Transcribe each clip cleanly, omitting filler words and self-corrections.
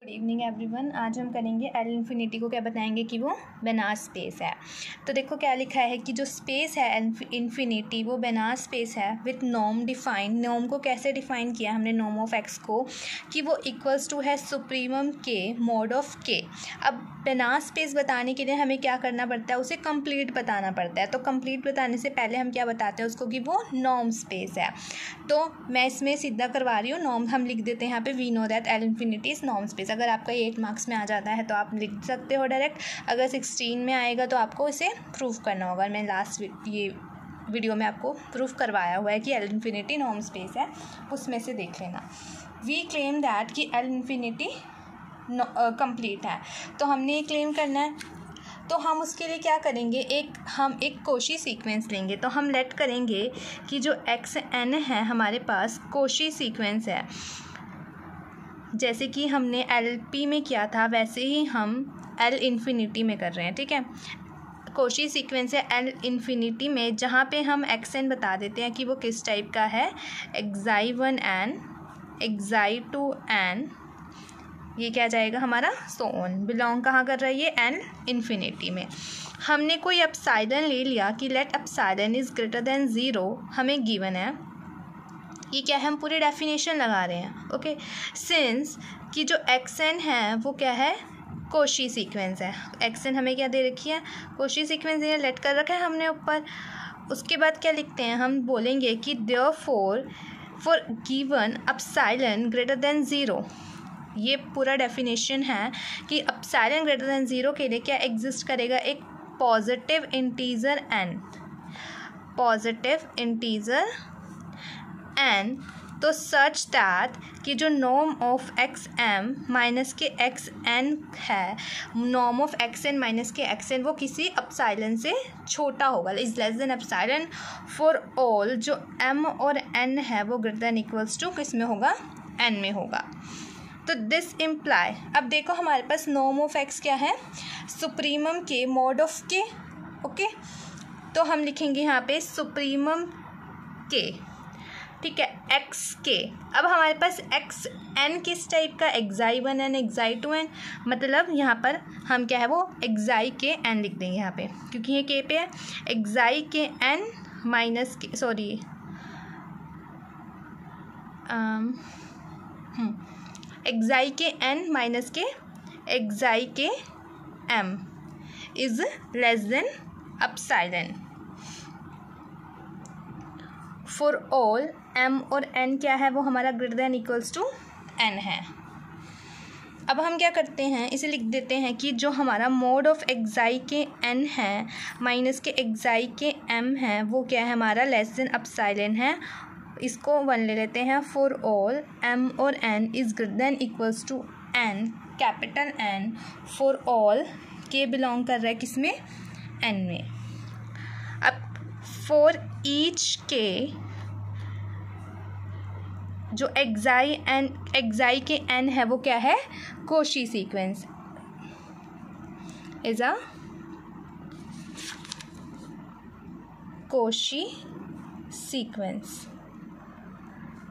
Good evening everyone. आज हम करेंगे एल इन्फिनिटी को क्या बताएंगे कि वो बेनास स्पेस है। तो देखो क्या लिखा है कि जो स्पेस है एल इन्फिनिटी वो बेनास स्पेस है विथ नॉर्म डिफाइन। नॉर्म को कैसे डिफाइन किया हमने, नॉर्म ऑफ एक्स को, कि वो इक्वल्स टू है सुप्रीमम के मॉड ऑफ के। अब बेनास स्पेस बताने के लिए हमें क्या करना पड़ता है, उसे कंप्लीट बताना पड़ता है। तो कंप्लीट बताने से पहले हम क्या बताते हैं उसको कि वो नॉर्म स्पेस है। तो मैं इसमें सीधा करवा रही हूँ, नॉर्म हम लिख देते हैं यहाँ पे, we know that L infinity is norm space. अगर आपका 8 मार्क्स में आ जाता है तो आप लिख सकते हो डायरेक्ट, अगर 16 में आएगा तो आपको इसे प्रूफ करना होगा। मैं लास्ट ये वीडियो में आपको प्रूफ करवाया हुआ है कि एल इन्फिनिटी नॉर्म स्पेस है, उसमें से देख लेना। वी क्लेम दैट कि एल इन्फिनिटी कंप्लीट है, तो हमने ये क्लेम करना है। तो हम उसके लिए क्या करेंगे, हम एक कोशी सीक्वेंस लेंगे। तो हम लेट करेंगे कि जो एक्स एन है हमारे पास कोशी सीक्वेंस है। जैसे कि हमने एल पी में किया था वैसे ही हम एल इन्फिनिटी में कर रहे हैं, ठीक है। कोशी सीक्वेंस है एल इन्फिनिटी में, जहाँ पे हम एक्स एन बता देते हैं कि वो किस टाइप का है, एक्साई 1 एन, एक्साई 2 एन, ये क्या जाएगा हमारा सो ऑन। बिलोंग कहाँ कर रहा है ये, एल इन्फिनिटी में। हमने कोई एप्सिलॉन ले लिया कि let epsilon is greater than 0, हमें गिवन है। ये क्या है, हम पूरी डेफिनेशन लगा रहे हैं, ओके। सिंस कि जो एक्स एन है वो क्या है, कोशी सीक्वेंस है। एक्स एन हमें क्या दे रखी है, कोशी सीक्वेंस, ये लेट कर रखा है हमने ऊपर। उसके बाद क्या लिखते हैं, हम बोलेंगे कि therefore for given epsilon greater than 0, ये पूरा डेफिनेशन है कि एप्सिलॉन ग्रेटर देन 0 के लिए क्या एग्जिस्ट करेगा, एक positive integer n, positive integer n. तो सच दैट कि जो norm of x m minus के एक्स एन है, norm of x n minus के एक्स एन वो किसी एप्सिलॉन से छोटा होगा, is less than epsilon for all जो एम और एन है वो ग्रेटर देन इक्वल्स टू किस में होगा, एन में होगा। तो दिस इम्प्लाई, अब देखो हमारे पास नॉर्म ऑफ एक्स क्या है, सुप्रीमम के मॉड ऑफ के, ओके। तो हम लिखेंगे यहाँ पे सुप्रीमम के, ठीक है, एक्स के। अब हमारे पास एक्स एन किस टाइप का, एक्साई 1 एन, एक्साई 2 एन, मतलब यहाँ पर हम क्या है वो एक्साई के एन लिख देंगे यहाँ पे, क्योंकि ये के पे है। एक्साई के एन माइनस के, सॉरी एक्साई के एन माइनस के एक्साई के m is less than epsilon for all m और एन क्या है वो हमारा greater than equals to n है। अब हम क्या करते हैं, इसे लिख देते हैं कि जो हमारा मोड ऑफ एक्साई के एन है माइनस के एक्साई के एम है वो क्या है हमारा लेस देन एप्सिलॉन है। इसको 1 ले लेते हैं, फॉर ऑल एम और n is greater than equals to n, capital n, for all k belong कर रहा है किसमें, एन में। अब फॉर ईच के जो एक्साई के एन है वो क्या है, Cauchy sequence is a Cauchy sequence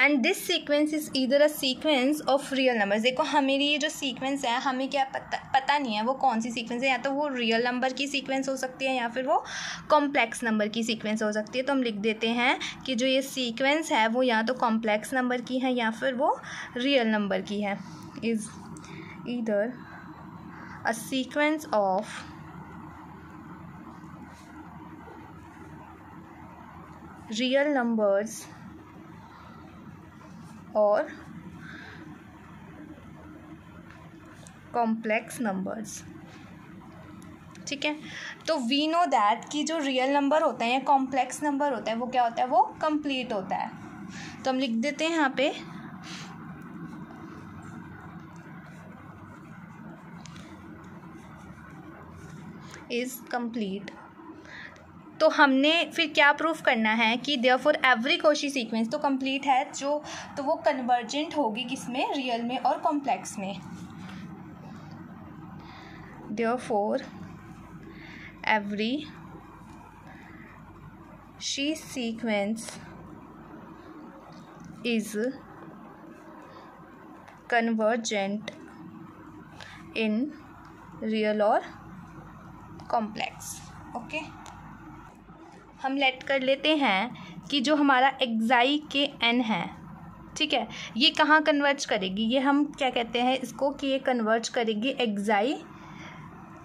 and this sequence is either a sequence of real numbers. देखो हमेरी ये जो सीक्वेंस है हमें क्या पता नहीं है वो कौन सी सीक्वेंस है, या तो वो रियल नंबर की सीक्वेंस हो सकती है या फिर वो कॉम्प्लेक्स नंबर की सीक्वेंस हो सकती है। तो हम लिख देते हैं कि जो ये सीक्वेंस है वो या तो कॉम्प्लेक्स नंबर की है या फिर वो रियल नंबर की है, is either a sequence of real numbers और कॉम्प्लेक्स नंबर्स, ठीक है। तो वी नो दैट कि जो रियल नंबर होता है या कॉम्प्लेक्स नंबर होता है वो क्या होता है, वो कंप्लीट होता है। तो हम लिख देते हैं यहाँ पे इज कंप्लीट। तो हमने फिर क्या प्रूफ करना है कि देयरफॉर एवरी कोशी सीक्वेंस तो कंप्लीट है, जो तो वो कन्वर्जेंट होगी किसमें, रियल में और कॉम्प्लेक्स में। Therefore every she sequence is convergent in real और कॉम्प्लेक्स। ओके, हम लेट कर लेते हैं कि जो हमारा एक्साई के एन है, ठीक है, ये कहाँ कन्वर्ज करेगी, ये हम क्या कहते हैं इसको कि ये कन्वर्ज करेगी एक्साई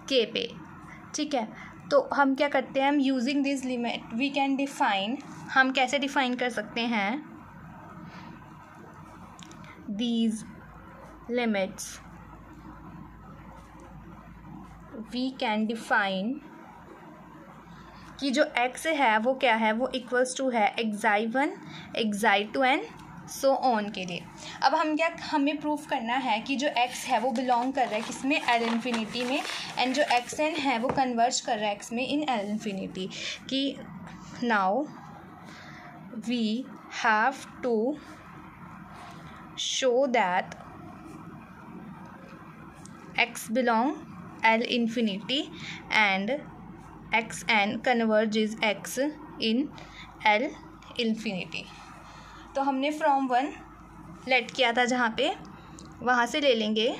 के पे, ठीक है। तो हम क्या करते हैं, हम using this limit we can define, हम कैसे डिफाइन कर सकते हैं, these limits we can define कि जो x है वो क्या है, वो इक्वल्स टू है एक्साई 1 एक्साई 2 एंड सो ऑन के लिए। अब हम क्या, हमें प्रूफ करना है कि जो x है वो बिलोंग कर रहा है किसमें, एल इन्फिनिटी में, एंड जो xn है वो कन्वर्ज कर रहा है x में इन एल इन्फिनिटी। कि now we have to show that x belong L infinity and xn converges x in L infinity. तो हमने फ्रॉम 1 लेट किया था जहाँ पे, वहाँ से ले लेंगे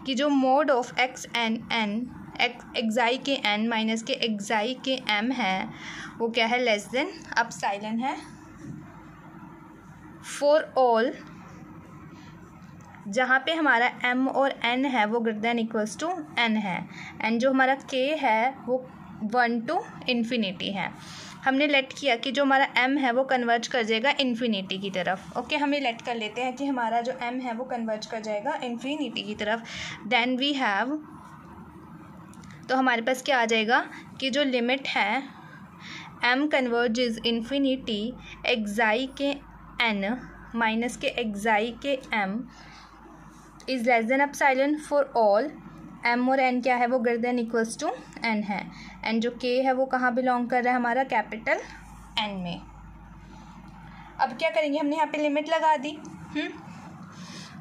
कि जो mod of x n n xi के एन माइनस के एक्साई के एम है वो क्या है, लेस देन अपसाइलन है फॉर ऑल जहाँ पे हमारा m और n है वो greater than equals to n है, एंड जो हमारा k है वो 1 to इन्फिनिटी है। हमने लेट किया कि जो हमारा m है वो कन्वर्ज कर जाएगा इन्फिनिटी की तरफ। ओके, हमें लेट कर लेते हैं कि हमारा जो m है वो कन्वर्ज कर जाएगा इन्फिनिटी की तरफ। देन वी हैव, तो हमारे पास क्या आ जाएगा कि जो लिमिट है m कन्वर्जेस इन्फिनिटी एक्साई के n माइनस के xi k m is less than epsilon for all m और n क्या है वो greater than equals to n है, एंड जो k है वो कहाँ बिलोंग कर रहा है, हमारा कैपिटल n में। अब क्या करेंगे, हमने यहाँ पे लिमिट लगा दी।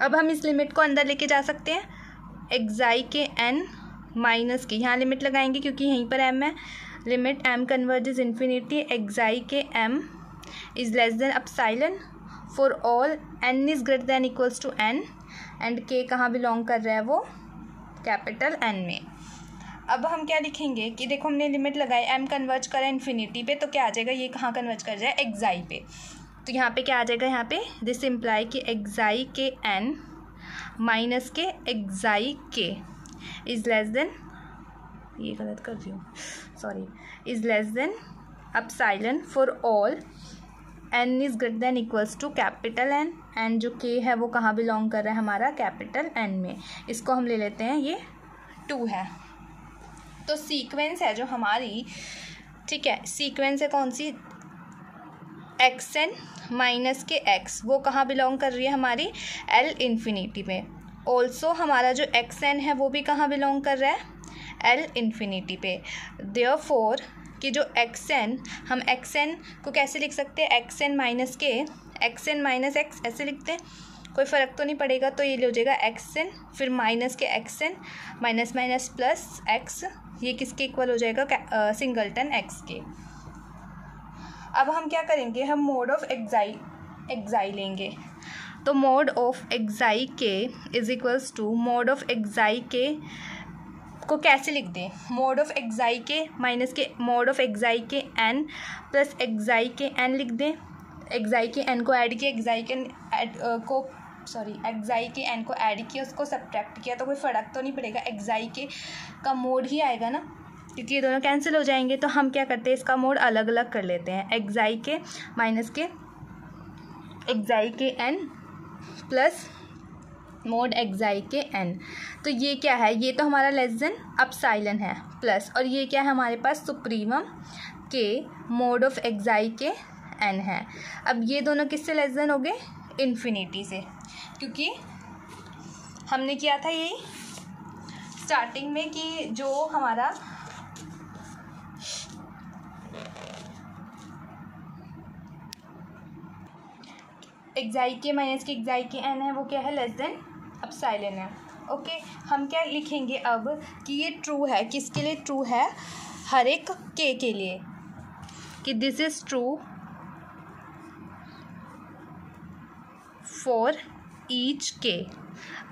अब हम इस लिमिट को अंदर लेके जा सकते हैं, एक्साई के n माइनस की, यहाँ लिमिट लगाएंगे क्योंकि यहीं पर m है। Limit m converges infinity xi k m is less than epsilon for all n is greater than equals to n, and k कहाँ बिलोंग कर रहा है, वो कैपिटल n में। अब हम क्या लिखेंगे कि देखो हमने लिमिट लगाई, m कन्वर्ज करा इन्फिनिटी पे, तो क्या आ जाएगा, ये कहाँ कन्वर्ज कर जाए, एक्साई पे। तो यहाँ पे क्या आ जाएगा, यहाँ पे दिस इम्प्लाई कि एक्साई के n माइनस के xi k is less then, ये गलत कर रही हूँ sorry, is less than epsilon for all n is greater than equals to capital n, and जो k है वो कहाँ बिलोंग कर रहा है, हमारा कैपिटल n में। इसको हम ले लेते हैं, ये 2 है। तो सीक्वेंस है जो हमारी, ठीक है, सीक्वेंस है कौन सी, xn माइनस के x, वो कहाँ बिलोंग कर रही है, हमारी l इन्फिनिटी में। ऑल्सो हमारा जो xn है वो भी कहाँ बिलोंग कर रहा है, l इन्फिनिटी पे। देयरफॉर कि जो xn, हम xn को कैसे लिख सकते हैं, xn माइनस के xn माइनस x ऐसे लिखते हैं, कोई फ़र्क तो नहीं पड़ेगा। तो ये हो जाएगा xn फिर माइनस के xn minus minus plus x, ये किसके इक्वल हो जाएगा, सिंगलटन x के। अब हम क्या करेंगे, हम मोड ऑफ एक्साई लेंगे। तो mode of xi k is equals to mod of xi k को कैसे लिख दें, मोड ऑफ एक्साई के माइनस के मोड ऑफ एक्साई के n प्लस एक्साई के n लिख दें। एक्साई के n को ऐड किया, एक्साई के n को ऐड किया, उसको सब्ट्रैक्ट किया, तो कोई फ़र्क तो नहीं पड़ेगा, एक्साई के का मोड ही आएगा ना, क्योंकि ये दोनों कैंसिल हो जाएंगे। तो हम क्या करते हैं, इसका मोड अलग अलग कर लेते हैं, एक्साई के माइनस के एक्साई के n प्लस मोड एक्साई के n। तो ये क्या है, ये तो हमारा लेस देन अपसाइलन है प्लस, और ये क्या है हमारे पास सुप्रीमम के मोड ऑफ एक्साई के n है। अब ये दोनों किससे लेस देन हो गए, इन्फिनिटी से, क्योंकि हमने किया था यही स्टार्टिंग में कि जो हमारा एक्साई के माइनस के एक्साई के n है वो क्या है, लेस देन अपसाइलन है। ओके, हम क्या लिखेंगे अब कि ये ट्रू है, किसके लिए ट्रू है, हर एक k के लिए, कि this is true for each के।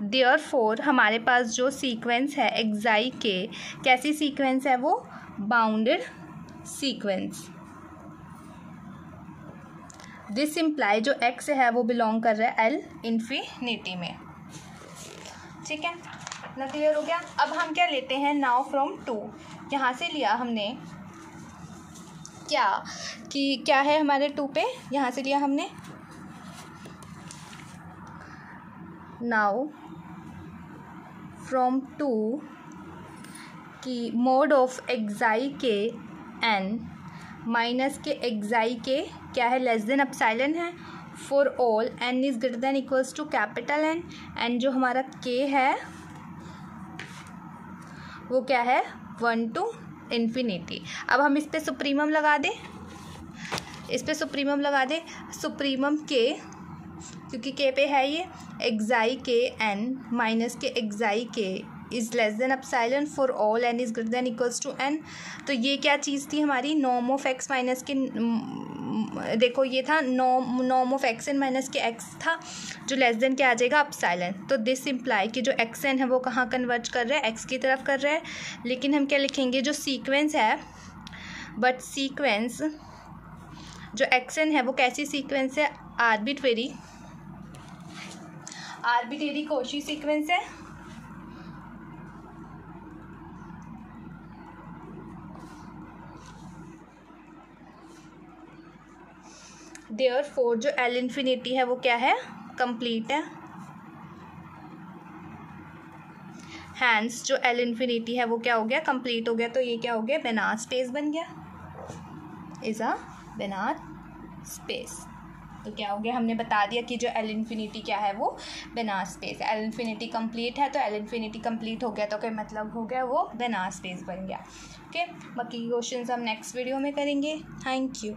देयरफॉर हमारे पास जो सीक्वेंस है एक्साई के, कैसी सीक्वेंस है वो? Bounded sequence. दिस इम्प्लाई जो x है वो बिलोंग कर रहा है एल इन्फिनिटी में। ठीक है, ना क्लियर हो गया? अब हम क्या लेते हैं? नाउ फ्रॉम टू, यहाँ से लिया हमने क्या कि क्या है हमारे टू पे, यहाँ से लिया हमने नाउ फ्रॉम टू की मोड ऑफ एक्साई के एन माइनस के एक्साई के क्या है? लेस देन एप्सिलॉन है। For all n is greater than equals to capital n, and जो हमारा के है वो क्या है? 1 to इन्फिनिटी। अब हम इस पे सुप्रीमम लगा दें, इस पे सुप्रीमम लगा दें। सुप्रीमम के, क्योंकि के पे है ये, एक्साई के एन माइनस के xi k is less than epsilon for all n is greater than equals to n. तो ये क्या चीज़ थी हमारी? नॉर्म ऑफ एक्स माइनस के, देखो ये था norm of x n minus के एक्स था, जो लेस देन क्या आ जाएगा? एप्सिलॉन। तो दिस इम्प्लाई कि जो एक्स एन है वो कहाँ कन्वर्ज कर रहा है? एक्स की तरफ कर रहा है। लेकिन हम क्या लिखेंगे? जो सीक्वेंस है, बट सीक्वेंस जो एक्स एन है वो कैसी सीक्वेंस है? आर्बिट्रेरी कौशी सीक्वेंस है। देयरफॉर जो एल इन्फिनिटी है वो क्या है? कंप्लीट है। हैंस जो एल इन्फिनिटी है वो क्या हो गया? कंप्लीट हो गया। तो ये क्या हो गया? बेनार स्पेस बन गया, इज़ अ बेनार स्पेस। तो क्या हो गया? हमने बता दिया कि जो एल इन्फिनिटी क्या है वो बेनार स्पेस है। एल इन्फिनिटी कंप्लीट है, तो एल इन्फिनिटी कंप्लीट हो गया तो क्या मतलब हो गया? वो बेनार स्पेस बन गया। ओके, बाकी क्वेश्चंस हम नेक्स्ट वीडियो में करेंगे। Thank you.